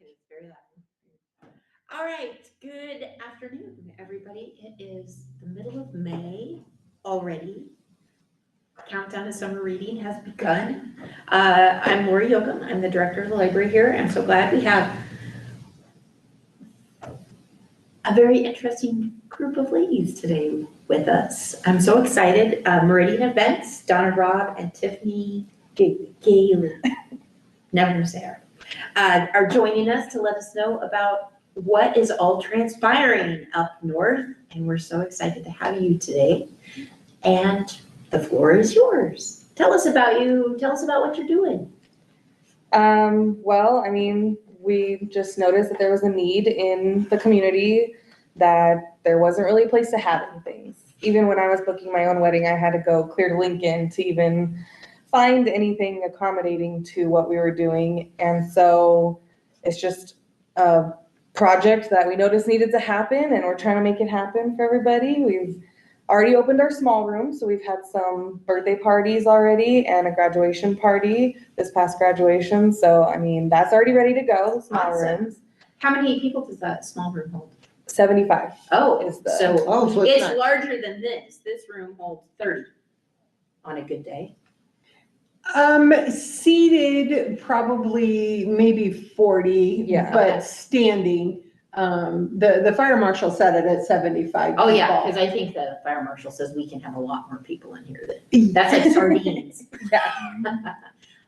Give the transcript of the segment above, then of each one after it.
It's very loud. All right, good afternoon, everybody. It is the middle of May already. Countdown to summer reading has begun. I'm Lori Yoakum. I'm the director of the library here. I'm so glad we have a very interesting group of ladies today with us. I'm so excited. Meridian Events, Donna, Robb, and Tiffany, Gailey, never gonna say her, are joining us to let us know about what is all transpiring up north. And we're so excited to have you today. And the floor is yours. Tell us about you. Tell us about what you're doing. Well, I mean, we just noticed that there was a need in the community, that there wasn't really a place to have things. Even when I was booking my own wedding, I had to go clear to Lincoln to even find anything accommodating to what we were doing. And so it's just a project that we noticed needed to happen, and we're trying to make it happen for everybody. We've already opened our small room, so we've had some birthday parties already and a graduation party this past graduation. So, I mean, that's already ready to go, the small rooms. How many people does that small room hold? 75. Oh, is the, so it's larger than this. This room holds 30 on a good day. Seated probably maybe 40, yeah, but standing. The fire marshal set it at 75. Oh yeah, because I think the fire marshal says we can have a lot more people in here than, that's like sardines. Yeah.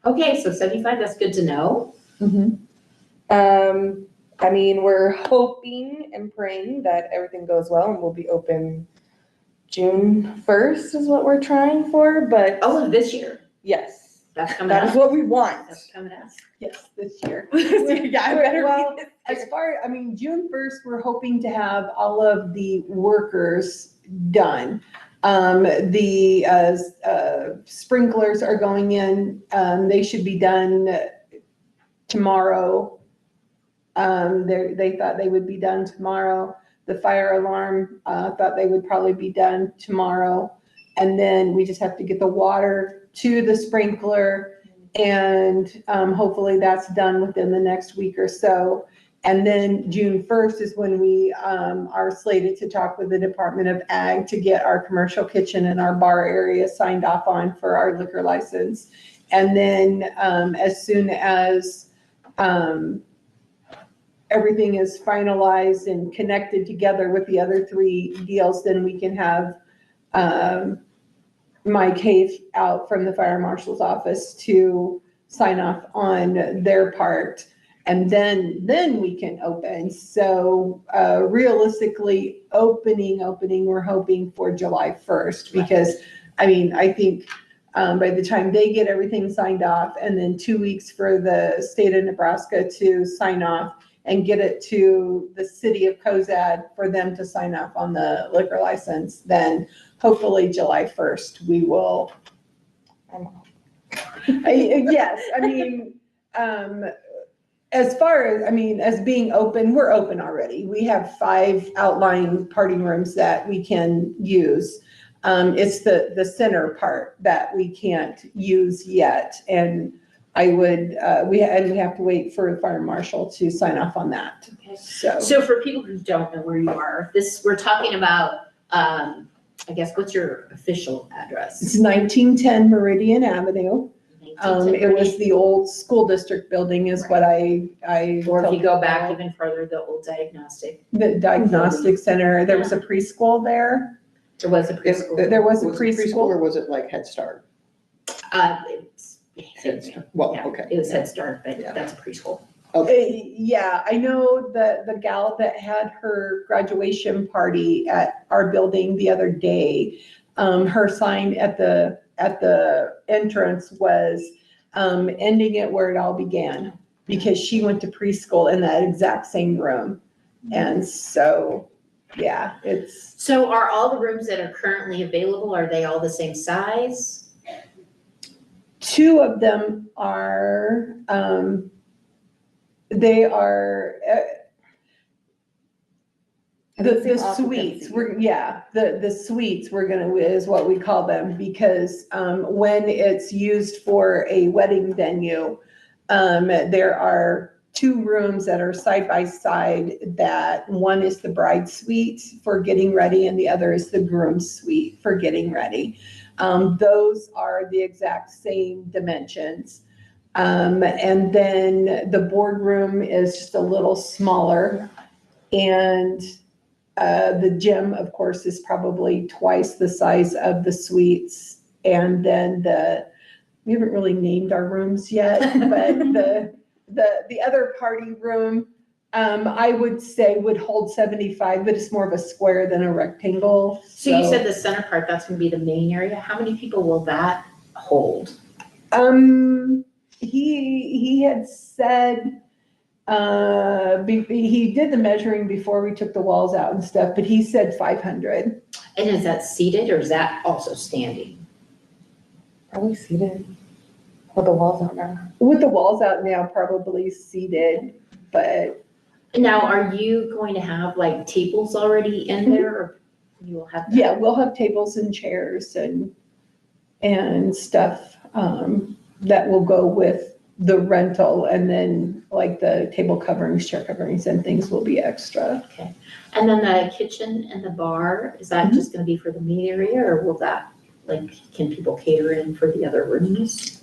Okay, so 75, that's good to know. Mm-hmm. I mean, we're hoping and praying that everything goes well and we'll be open June 1st is what we're trying for, but. Oh, this year? Yes. That's coming That up. is what we want. That's coming up. Yes, this year. Yeah, I better. Well, I mean, June 1st, we're hoping to have all of the workers done. The sprinklers are going in. They should be done tomorrow. They thought they would be done tomorrow. The fire alarm thought they would probably be done tomorrow. And then we just have to get the water to the sprinkler, and hopefully that's done within the next week or so. And then June 1st is when we are slated to talk with the Department of Ag to get our commercial kitchen and our bar area signed off on for our liquor license. And then as soon as everything is finalized and connected together with the other 3 deals, then we can have Mike Hafe out from the fire marshal's office to sign off on their part, and then we can open. So realistically, opening, we're hoping for July 1st, because I mean, I think by the time they get everything signed off, and then 2 weeks for the state of Nebraska to sign off and get it to the city of Cozad for them to sign off on the liquor license, then hopefully July 1st, we will. Yes, I mean, as far as, I mean, as being open, we're open already. We have 5 outlying party rooms that we can use. It's the center part that we can't use yet. And I would, we have to wait for the fire marshal to sign off on that. Okay. So for people who don't know where you are, we're talking about, I guess, what's your official address? it's 1910 Meridian Avenue. It was the old school district building is what I. Or if you go back even further, the old diagnostic. The diagnostic center, there was a preschool there. There was a preschool. There was a Was it preschool. or was it like Head Start? Well, Yeah, okay. It was Head Start, but Yeah. that's a preschool. Yeah, I know the gal that had her graduation party at our building the other day, her sign at the entrance was ending it where it all began, because she went to preschool in that exact same room. And so, yeah, it's. So are all the rooms that are currently available, are they all the same size? 2 of them are, they are, the suites, the suites is what we call them, because when it's used for a wedding venue, there are two rooms that are side by side, that one is the bride suite for getting ready and the other is the groom suite for getting ready. Those are the exact same dimensions. And then the boardroom is just a little smaller. And the gym, of course, is probably twice the size of the suites. And then we haven't really named our rooms yet, but the other party room, I would say would hold 75, but it's more of a square than a rectangle. So you said the center part, that's gonna be the main area. How many people will that hold? He had said, he did the measuring before we took the walls out and stuff, but he said 500. And is that seated or is that also standing? Probably seated with the walls out now. With the walls out now, probably seated, but Now, are you going to have like tables already in there or you will have? yeah, we'll have tables and chairs and stuff, that will go with the rental, and then like the table coverings, chair coverings and things will be extra. Okay. And then the kitchen and the bar, is that just gonna be for the main area or will that, like, can people cater in for the other rooms?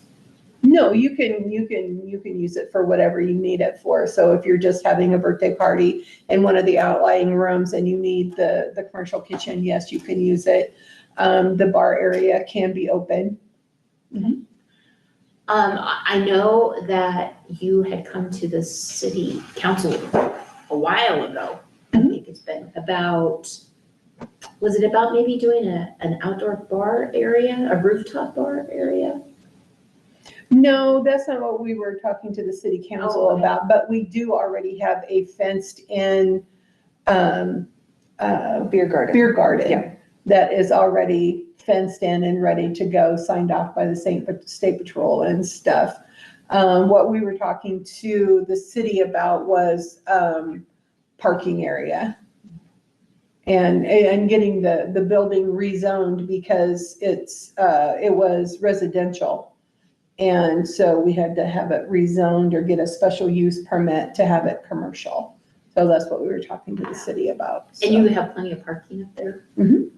No, you can use it for whatever you need it for. So if you're just having a birthday party in one of the outlying rooms and you need the commercial kitchen, yes, you can use it. The bar area can be open. I know that you had come to the city council a while ago. I think it's been about, was it about maybe doing an outdoor bar area, a rooftop bar area? No, that's not what we were talking to the city council Oh, okay. about, but we do already have a fenced in, Beer garden. beer garden. Yeah. That is already fenced in and ready to go, signed off by the state patrol and stuff. What we were talking to the city about was, parking area. And getting the building rezoned because it was residential. And so we had to have it rezoned or get a special use permit to have it commercial. So that's what we were talking to the city about. And you have plenty of parking up there? Mhm.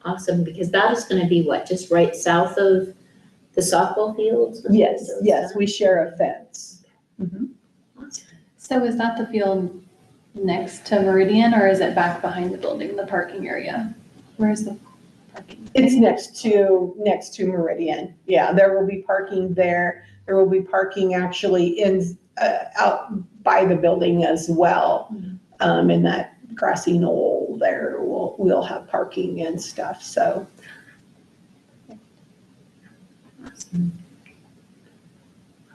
Awesome, because that is gonna be what, just right south of the softball fields? Yes, we share a fence. Mhm. Awesome. So is that the field next to Meridian or is it back behind the building, the parking area? Where's the parking? It's next to Meridian. Yeah, there will be parking there. There will be parking actually out by the building as well. In that grassy knoll there, we'll have parking and stuff, so. Awesome.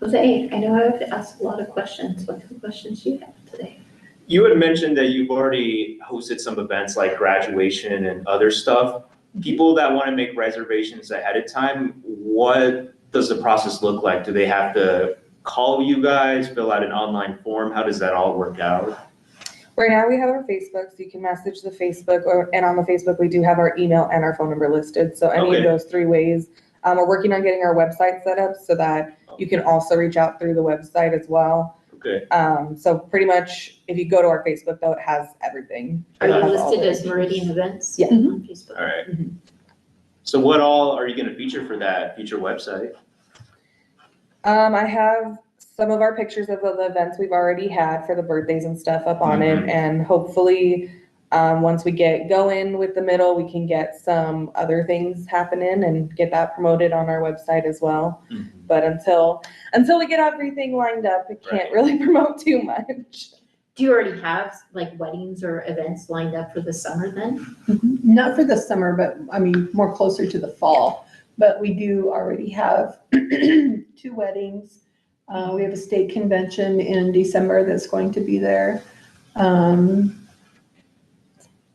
Jose, I know I've asked a lot of questions. What kind of questions do you have today? You had mentioned that you've already hosted some events like graduation and other stuff. People that want to make reservations ahead of time, what does the process look like? Do they have to call you guys, fill out an online form? How does that all work out? Right now we have our Facebook, so you can message the Facebook, and on the Facebook, we do have our email and our phone number listed. So any Okay. of those three ways. We're working on getting our website set up so that you can also reach out through the website as well. Okay. So pretty much if you go to our Facebook though, it has everything. Are you It'll have all listed the as Meridian Events? Yeah. On Facebook? All right. Mhm. So what all are you going to feature for that future website? I have some of our pictures of the events we've already had for the birthdays and stuff up on it, and hopefully, once we get going with the middle, we can get some other things happening and get that promoted on our website as well. But until we get everything lined up, we can't Right. really promote too much. Do you already have like weddings or events lined up for the summer then? Not for the summer, but I mean, more closer to the fall. But we do already have 2 weddings. We have a state convention in December that's going to be there. An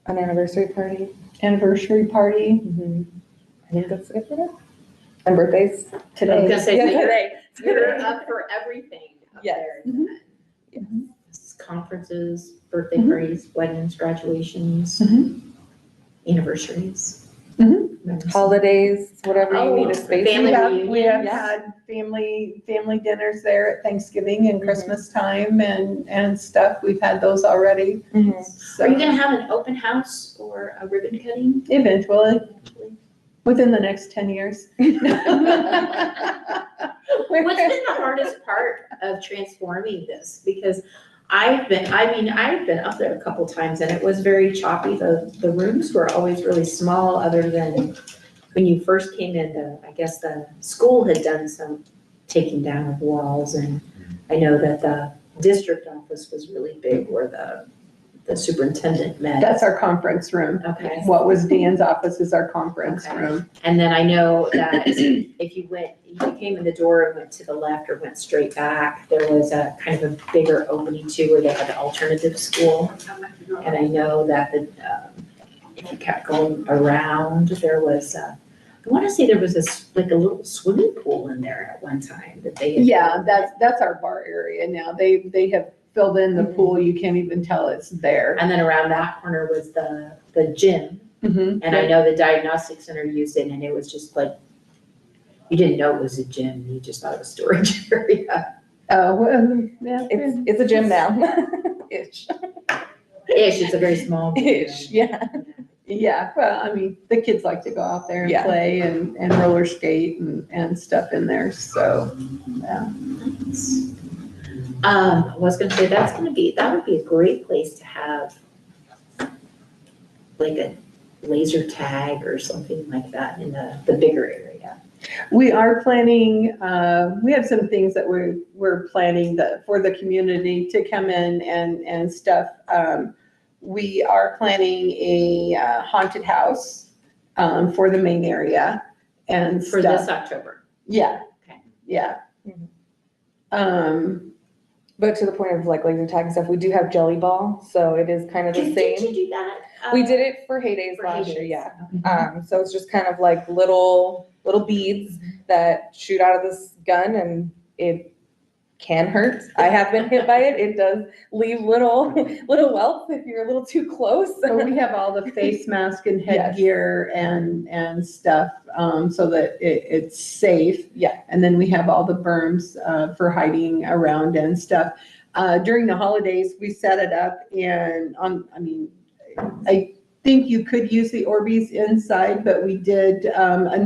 anniversary party. Anniversary party I think that's it for now. And birthdays. I was today. gonna say, Yeah, so today. you're up for everything up Yes. there. Mhm. Conferences, birthday Mhm. parties, weddings, graduations, Mhm. anniversaries. holidays, whatever you need Oh, a space. family We have Yeah. had family dinners there at Thanksgiving and Mhm. Christmas time and stuff. We've had those already. Mhm. So Are you gonna have an open house or a ribbon cutting? eventually, within the next 10 years. What's been the hardest part of transforming this? Because I've been up there a couple times and it was very choppy. The rooms were always really small, other than when you first came in, I guess the school had done some taking down of walls, and I know that the district office was really big where the superintendent met. That's our conference room. Okay. What was Dan's office is our conference Okay. room. And then I know that if you came in the door and went to the left or went straight back, there was a kind of a bigger opening too, where they had the alternative school. And I know that if you kept going around, there was, I want to say there was like a little swimming pool in there at one time that they had. Yeah, that's our bar area now. They have filled in the pool. You can't even tell it's there. And then around that corner was the gym. Mhm. And I know the diagnostic center used it, and it was just like, you didn't know it was a gym, you just thought it was storage area. Oh, well, yeah. It's a gym now. Ish. Ish, it's a very small gym. Ish, yeah. Yeah, well, I mean, the kids like to go out there and Yeah. play and roller skate and stuff in there, so, yeah. I was gonna say, that would be a great place to have like a laser tag or something like that in the bigger area. We are planning, we have some things that we're planning for the community to come in and stuff. We are planning a haunted house for the main area and For stuff. this October. Yeah, Okay. yeah. Mhm. But to the point of like laser tag and stuff, we do have jelly ball, so it is kind of the Did you same. do that? We did it for Heydays For last year, Heydays. yeah. So it's just kind of like little beads that shoot out of this gun, and it can hurt. I have been hit by it. It does leave little welts if you're a little too close. So we have all the face mask and Yes. headgear and stuff, so that it's safe. Yeah. And then we have all the berms, for hiding around and stuff. During the holidays, we set it up and I think you could use the Orbeez inside, but we did, a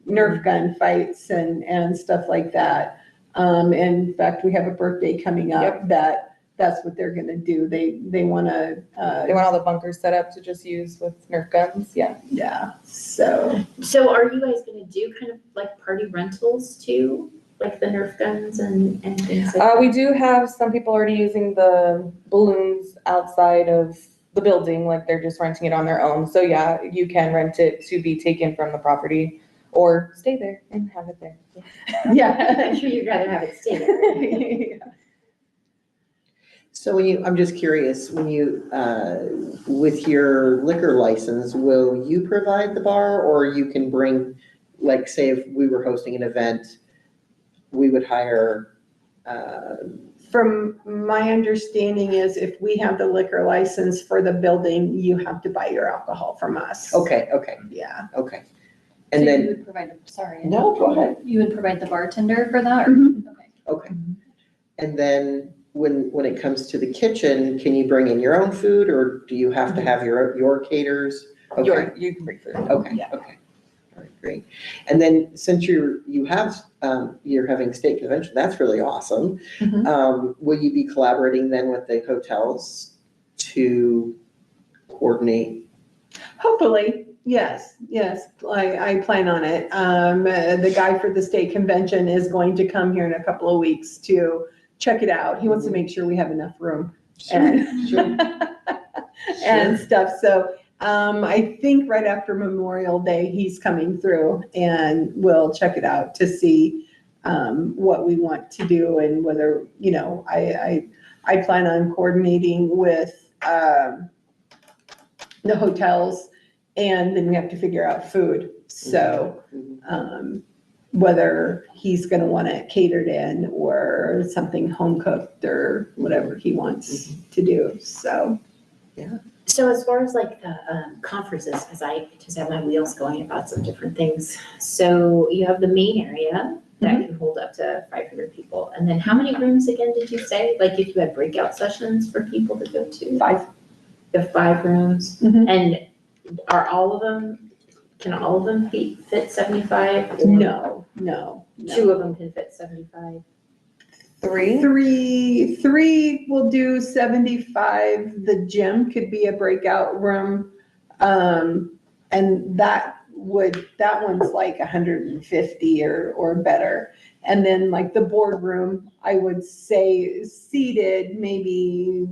Nerf gun fights and stuff like that. In fact, we have a birthday coming up that's what they're gonna do. They wanna, They want all the bunkers set up to just use with Nerf guns, yeah. yeah, so. So are you guys gonna do kind of like party rentals too? Like the Nerf guns and things like that? We do have some people already using the balloons outside of the building, like they're just renting it on their own. So yeah, you can rent it to be taken from the property or stay there and have it there. Yeah. I'm sure you'd rather have it stay there. So I'm just curious, when you, with your liquor license, will you provide the bar or you can bring, like, say if we were hosting an event, we would hire, From my understanding is if we have the liquor license for the building, you have to buy your alcohol from us. okay. Yeah. Okay. So And you then, would provide, sorry. no, go ahead. You would provide the bartender for that, or? Mhm. Okay. Okay. And then when it comes to the kitchen, can you bring in your own food or do you have to have your caterers? Okay. You can bring food. Okay, Yeah. okay. All right, great. And then since you're having state convention, that's really awesome. Mhm. Will you be collaborating then with the hotels to coordinate? Hopefully, yes. I plan on it. The guy for the state convention is going to come here in a couple of weeks to check it out. He wants to make sure we have enough room and Sure. and stuff. So I think right after Memorial Day, he's coming through and we'll check it out to see what we want to do and whether, I plan on coordinating with the hotels and then we have to figure out food. So whether he's gonna want it catered in or something home cooked or whatever he wants to do, so. So as far as like the conferences, because I just have my wheels going about some different things. So you have the main area that can hold up to 500 people. And then how many rooms again did you say? Like if you had breakout sessions for people to go to? 5. You have 5 rooms? Mhm. And are all of them, can all of them fit 75? Or No. 2 of them can fit 75? 3? Three will do 75. The gym could be a breakout room. And that one's like 150 or better. And then like the boardroom, I would say seated maybe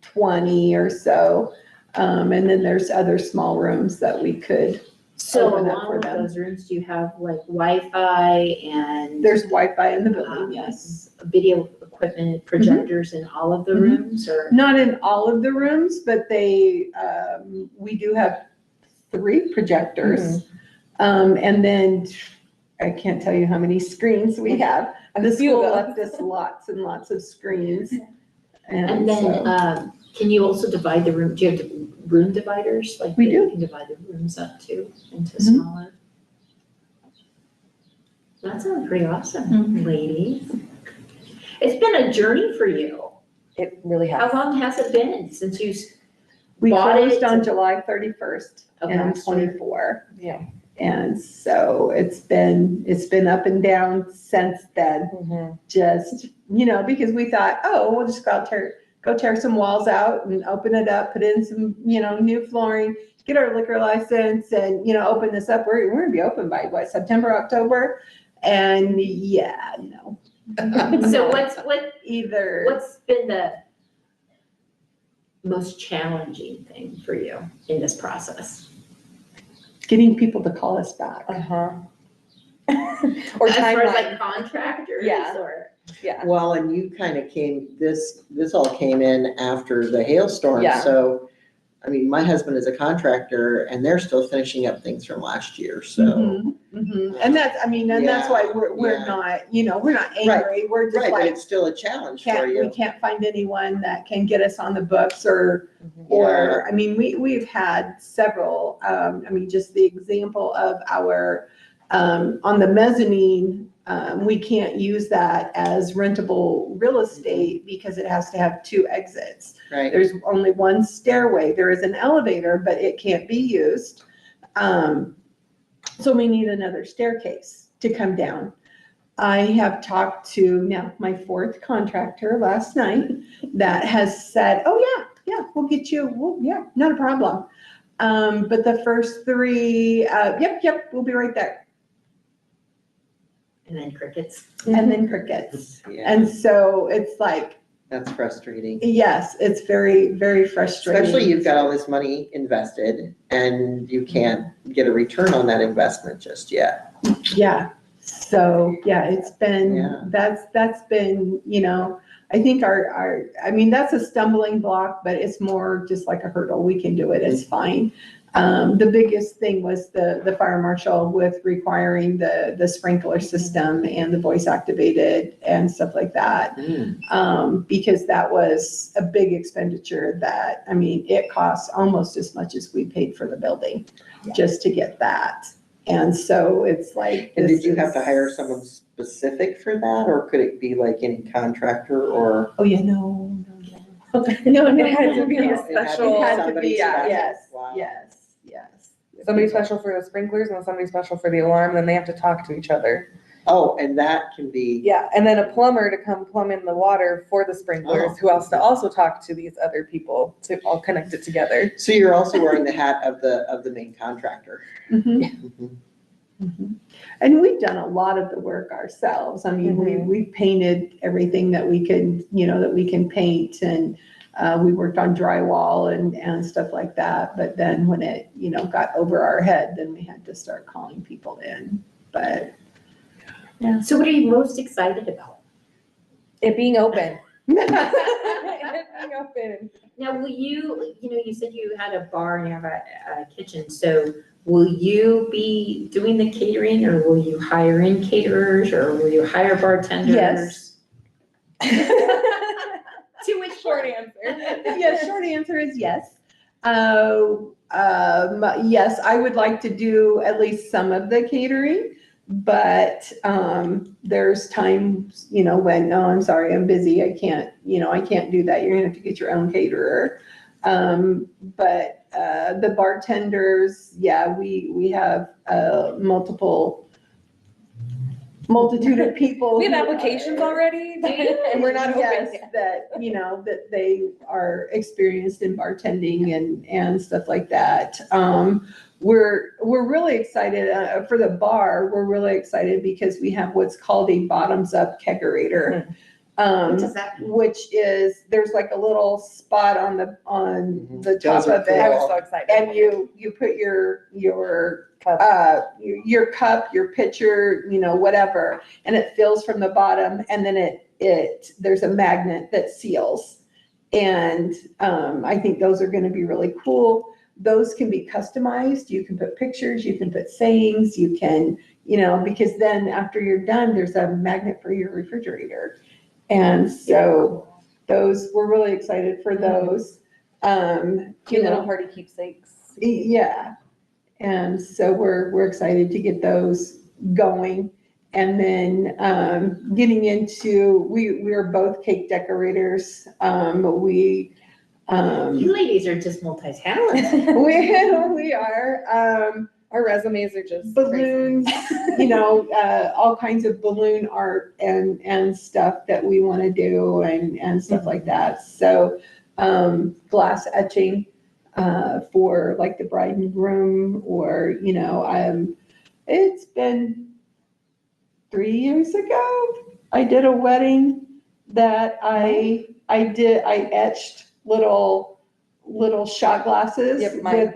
20 or so. And then there's other small rooms that we could. So Open up along for with them. those rooms, do you have like Wi-Fi and? There's Wi-Fi in the building, yes. Video equipment, projectors in all of the Mhm. rooms or? Not in all of the rooms, but we do have 3 projectors. And then I can't tell you how many screens we have. The school left us lots and lots of screens. And then, so- can you also divide the room, do you have room dividers? Like We that do. You can divide the rooms up too, into Mhm. smaller? That sounds pretty awesome, ladies. It's been a journey for you. It really How has. long has it been since you? We bought closed it on to- July 31st Of in last year? 24. Yeah. And so it's been up and down since then. Mhm. Just, because we thought, oh, we'll just go tear some walls out and open it up, put in some, new flooring, get our liquor license and, open this up. We're gonna be open by what, September, October? And yeah, no. So No. what's been the most challenging thing for you in this process? Getting people to call us back. Uh-huh. Or As far as like timeline. contractors Yeah. or? Yeah. Well, and you kind of this all came in after the hailstorm. Yeah. So, I mean, my husband is a contractor and they're still finishing up things from last year, so. Mhm, mhm. And that's why we're Yeah. not, we're not angry. We're just Right, but like, it's still a challenge for we you. can't find anyone that can get us on the books or, Yeah. I mean, we've had several, just the example of our, on the mezzanine, we can't use that as rentable real estate because it has to have 2 exits. Right, There's only 1 stairway. There is an elevator, but it can't be used. So we need another staircase to come down. I have talked to now my 4th contractor last night that has said, oh yeah, we'll get you, yeah, not a problem. But the first 3, yep, we'll be right there. And then crickets. And then crickets. yeah, And so it's like, that's frustrating. yes, it's very, very frustrating. Especially you've got all this money invested and you can't get a return on that investment just yet. Yeah, so, yeah, it's been, Yeah. that's been, I think that's a stumbling block, but it's more just like a hurdle. We can do it, it's fine. The biggest thing was the fire marshal with requiring the sprinkler system and the voice activated and stuff like that. Because that was a big expenditure that, it costs almost as much as we paid for the building just to get that. And so it's like. And did you have to hire someone specific for that, or could it be like any contractor or? Oh, yeah, no. No, It had to be no. a It had to be special. It had to somebody be, special. yes, Wow. yes. Somebody special for the sprinklers and somebody special for the alarm, then they have to talk to each other. Oh, and that can be, Yeah, and then a plumber to come plumb in the water for the sprinklers, who has to also talk to these other people to all connect it together. so you're also wearing the hat of the main contractor. Mhm. Mhm. And we've done a lot of the work ourselves. We've painted everything that we can, that we can paint, and we worked on drywall and stuff like that. But then when it, got over our head, then we had to start calling people in. But So what are you most excited about? It being open. It being open. Now, will you, you said you had a bar and you have a kitchen, so will you be doing the catering or will you hire in caterers or will you hire bartenders? Yes. To which Short answer. yeah, short answer is yes. Yes, I would like to do at least some of the catering, but, there's times, when, no, I'm sorry, I'm busy, I can't do that, you're gonna have to get your own caterer. But, the bartenders, yeah, we have, multitude of people. We have who applications are- already, and we're not open Yes, yet. that they are experienced in bartending and stuff like that. We're really excited, for the bar, we're really excited because we have what's called a bottoms-up kegerator. What does that mean? Which is, there's like a little spot on the top Those are of it. I was so excited. And you put your cup, your pitcher, whatever, and it fills from the bottom, and then there's a magnet that seals. And, I think those are gonna be really cool. Those can be customized. You can put pictures, you can put sayings, you can, because then after you're done, there's a magnet for your refrigerator. And so we're really excited for those. Cute little party keepsakes. Yeah. And so we're excited to get those going. And then, getting into, we're both cake decorators. You ladies are just multi-talented. We are, Our resumes are just balloons, all kinds of balloon art and stuff that we want to do and stuff like that. So, glass etching, for like the bride and groom, or, it's been 3 years ago, I did a wedding that I etched little shot glasses Yep, mine.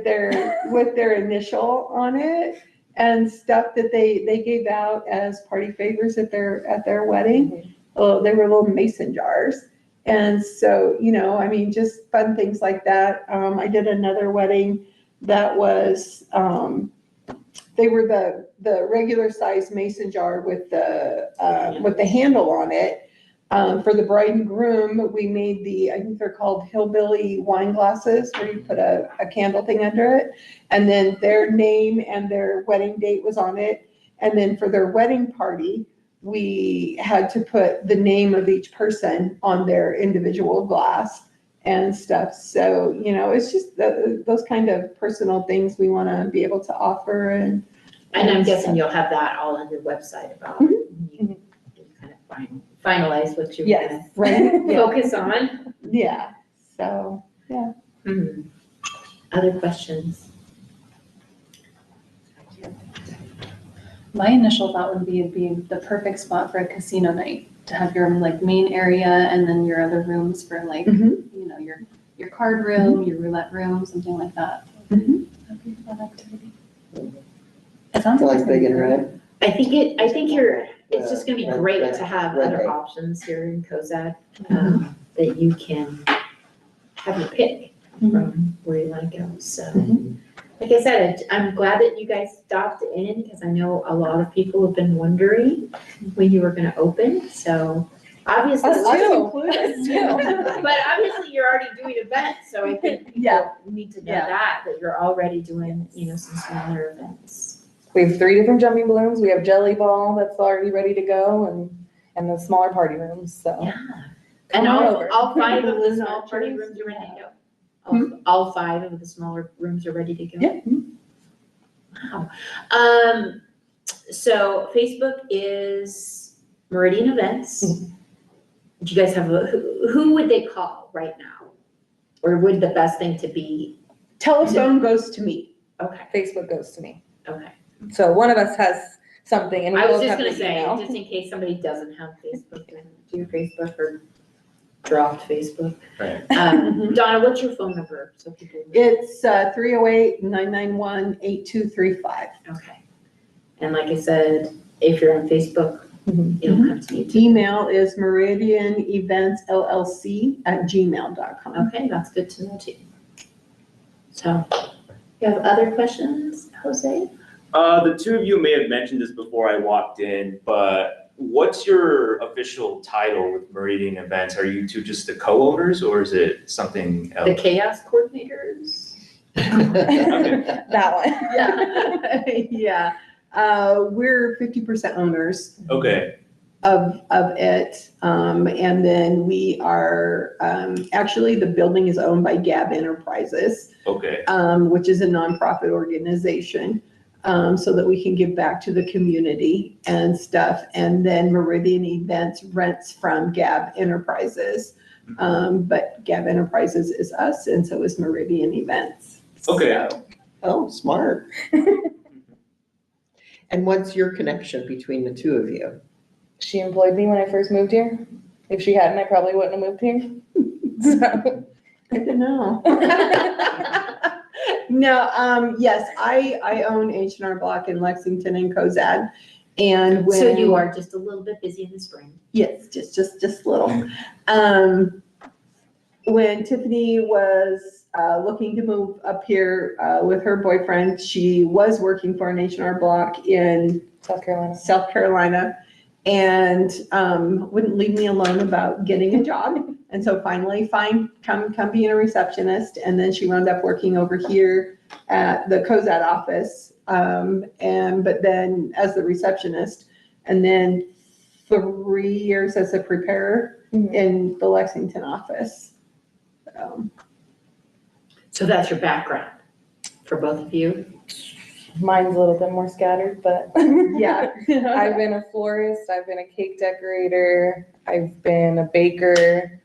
with their initial on it and stuff that they gave out as party favors at their wedding. Oh, they were little mason jars. And so, just fun things like that. I did another wedding that was, they were the regular size mason jar with the handle on it. For the bride and groom, we made I think they're called hillbilly wine glasses, where you put a candle thing under it. And then their name and their wedding date was on it. And then for their wedding party, we had to put the name of each person on their individual glass and stuff. So, it's just those kind of personal things we want to be able to offer. And I'm guessing you'll have that all on your website about, you kind of finalize what you're gonna yes, right. Yeah. focus on. Yeah. So, yeah. Other questions? My initial thought would be it'd be the perfect spot for a casino night, to have your like main area and then your other rooms for like, your card room, your roulette room, something like that. That'd be a fun activity. It sounds Like big and red. I think it's just gonna be Red- great red- to have red other bait. options here in Cozad, that you can have your pick from where you wanna go, so. Like I said, I'm glad that you guys stopped in, because I know a lot of people have been wondering when you were gonna open, so obviously. Us too. But obviously you're already doing events, so I think Yeah. people need to know Yeah. that you're already doing, some smaller events. We have 3 different jumping balloons. We have jelly ball that's already ready to go, and the smaller party rooms. So Yeah. And Come on all over. 5 of the Balloon small party archers. rooms are ready to go? All 5 of the smaller rooms are ready to go? Yeah. Wow. So Facebook is Meridian Events. Do you guys have who would they call right now? Or would the best thing to be, Telephone goes to me. okay, Facebook goes to me. okay. So one of us has something, and we I was both just have gonna the say, email. just in case somebody doesn't have Facebook, then do Facebook or dropped Facebook. Right. Donna, what's your phone number, so people know? It's 308-991-8235. Okay. And like I said, if you're on Facebook, it'll come to you too. Email is meridianeventsllc@gmail.com. Okay, that's good to know too. So, you have other questions, Jose? The two of you may have mentioned this before I walked in, but what's your official title with Meridian Events? Are you two just the co-owners, or is it something The else? chaos coordinators? That one. Yeah, we're 50% owners Okay, of it. And then we are, actually, the building is owned by Gab Enterprises, okay, which is a nonprofit organization, so that we can give back to the community and stuff. And then Meridian Events rents from Gab Enterprises. But Gab Enterprises is us, and so is Meridian Events. Okay. So, Oh, smart. And what's your connection between the two of you? She employed me when I first moved here. If she hadn't, I probably wouldn't have moved here. So. I don't know. No, yes, I own H&R Block in Lexington and Cozad. And when. So you are just a little bit busy in the spring. Yes, just a little. When Tiffany was looking to move up here with her boyfriend, she was working for an H&R Block in South Carolina, and wouldn't leave me alone about getting a job. And so finally, come being a receptionist. And then she wound up working over here at the Cozad office, but then as the receptionist, and then 3 years as a preparer in the Lexington office. So that's your background for both of you? Mine's a little bit more scattered, but Yeah. I've been a florist, I've been a cake decorator, I've been a baker,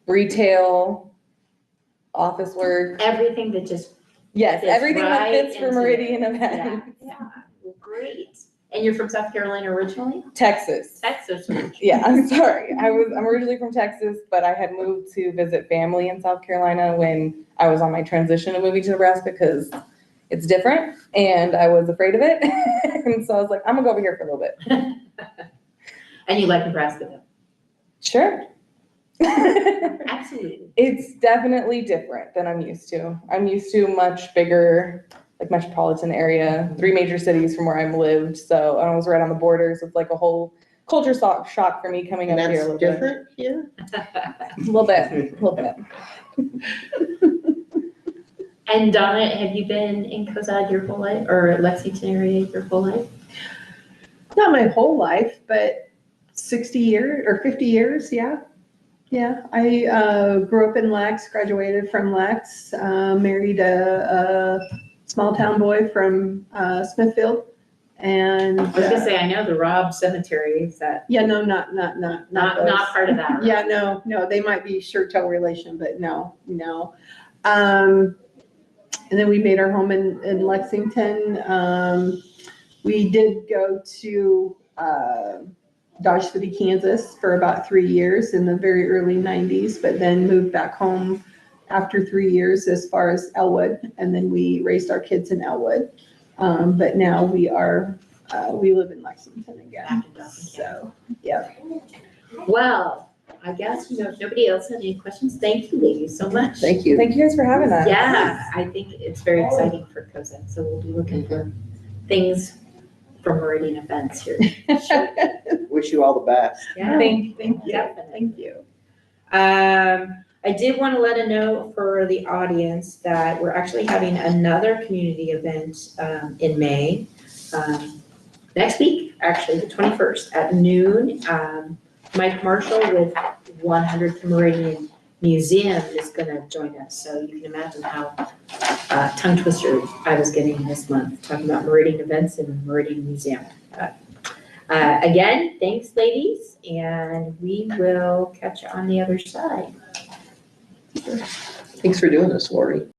retail, office work. Everything that just, Yes, fits everything that right fits for into Meridian yeah, Events. yeah, well, great. And you're from South Carolina originally? Texas. Texas. Yeah, I'm sorry. I'm originally from Texas, but I had moved to visit family in South Carolina when I was on my transition to moving to Nebraska because it's different and I was afraid of it. And so I was like, I'm gonna go over here for a little bit. And you like Nebraska though? Sure. Absolutely. It's definitely different than I'm used to. I'm used to much bigger, like metropolitan area, 3 major cities from where I've lived. So I was right on the borders. It's like a whole culture shock for me coming And up here a that's little bit. different here? A little bit. And Donna, have you been in Cozad your whole life, or Lexington area your whole life? Not my whole life, but 60 years or 50 years, yeah. Yeah, I grew up in Lex, graduated from Lex, married a small town boy from Smithfield, and. I was gonna say, I know the Robb Cemetery, is that Yeah, no, not those. part of that? Yeah, no, they might be shirt-tail relation, but no. And then we made our home in Lexington. We did go to Dodge City, Kansas for about 3 years in the very early 90s, but then moved back home after 3 years as far as Elwood, and then we raised our kids in Elwood. But now we live in Lexington again. Back in Dawson So, yeah. Well, I guess, if nobody else had any questions, thank you ladies so much. Thank you. Thank you guys for having us. Yeah, I think it's very exciting for Cozad, so we'll be looking for things from Meridian Events here. Wish you all the best. Yeah, Thank you. definitely. Thank you. I did want to let a note for the audience that we're actually having another community event in May. Next week, actually, the 21st at noon. Mike Marshall with 100th Meridian Museum is going to join us. So you can imagine how tongue twister I was getting this month, talking about Meridian Events and Meridian Museum. Again, thanks, ladies, and we will catch you on the other side. Thanks for doing this, Lori.